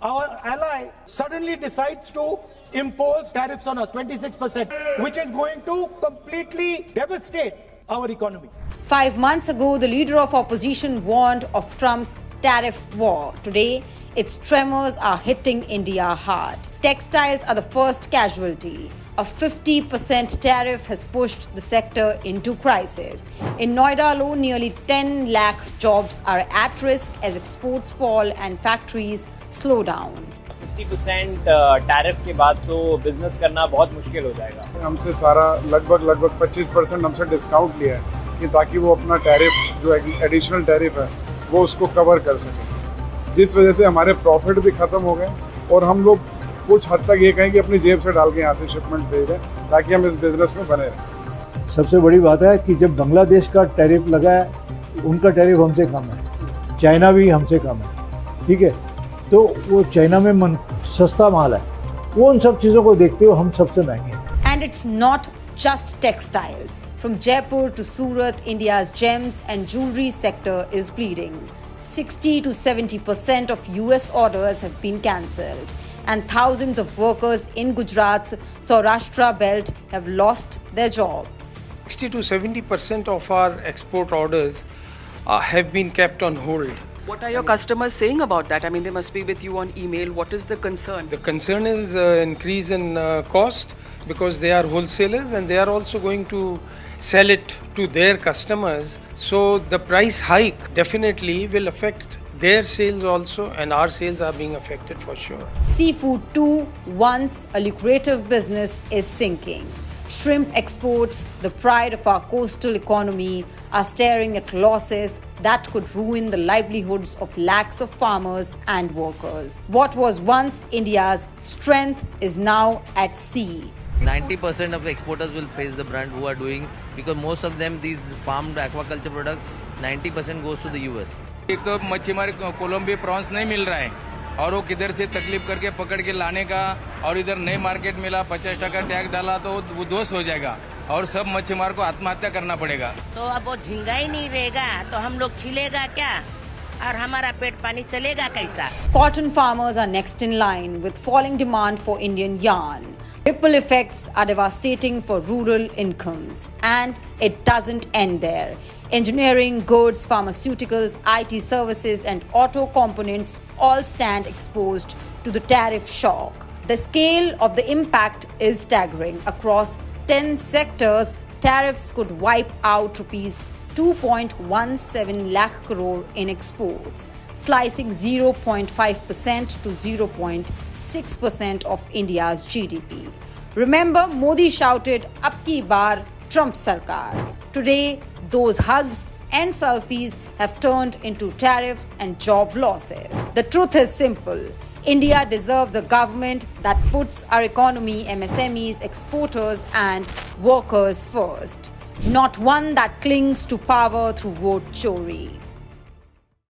our ally suddenly decides to impose tariffs on us, 26%, which is going to completely devastate our economy. 5 months ago, the leader of opposition warned of Trump's tariff war. Today, its tremors are hitting India hard. Textiles are the first casualty. A 50% tariff has pushed the sector into crisis. In Noida alone, nearly 10 lakh jobs are at risk as exports fall and factories slow down. 50% tariff के बाद तो business करना बहुत मुश्किल हो जाएगा। हमसे सारा लगभग 25% हमसे डिस्काउंट लिया है कि ताकि वो अपना टैरिफ जो एडिशनल टैरिफ है वो उसको कवर कर सके, जिस वजह से हमारे प्रॉफिट भी ख़त्म हो गए और हम लोग कुछ हद तक ये कहें कि अपनी जेब से डाल के यहाँ से शिपमेंट भेज दें ताकि हम इस बिज़नेस में बने रहें। सबसे बड़ी बात है कि जब बांग्लादेश का टैरिफ लगा है, उनका टैरिफ हमसे कम है, चाइना भी हमसे कम है, ठीक है, तो वो चाइना में सस्ता माल है, वो उन सब चीज़ों को देखते हुए हम सबसे महंगे हैं। And it's not just textiles. From Jaipur to Surat, India's gems and jewelry sector is bleeding. 60 to 70% of US orders have been cancelled, and thousands of workers in Gujarat's Saurashtra belt have lost their jobs. 60 to 70% of our export orders have been kept on hold. What are your customers saying about that? I mean, they must be with you on email. What is the concern? The concern is increase in cost because they are wholesalers and they are also going to sell it to their customers. So the price hike definitely will affect their sales also, and our sales are being affected for sure. Seafood too, once a lucrative business, is sinking. Shrimp exports, the pride of our coastal economy, are staring at losses that could ruin the livelihoods of lakhs of farmers and workers. What was once India's strength is now at sea. 90% of exporters will face the brunt who are doing, because most of them, these farmed aquaculture products, 90% goes to the US. एक तो मच्छी मारे Colombia prawns नहीं मिल रहा है और वो किधर से तकलीफ करके पकड़ के लाने का, और इधर नई मार्केट मिला 50% टैक्स डाला तो वो दोष हो जाएगा और सब मच्छीमार को आत्महत्या करना पड़ेगा। तो अब वो झींगा ही नहीं रहेगा तो हम लोग छिलेगा क्या और हमारा पेट पानी चलेगा कैसा? Cotton farmers are next in line with falling demand for Indian yarn. Ripple effects are devastating for rural incomes, and it doesn't end there. Engineering, goods, pharmaceuticals, IT services, and auto components all stand exposed to the tariff shock. The scale of the impact is staggering. Across 10 sectors, tariffs could wipe out rupees 2.17 lakh crore in exports, slicing 0.5% to 0.6% of India's GDP. Remember, Modi shouted, "Ab ki baar Trump Sarkar." Today, those hugs and selfies have turned into tariffs and job losses. The truth is simple. India deserves a government that puts our economy, MSMEs, exporters, and workers first, not one that clings to power through vote chori.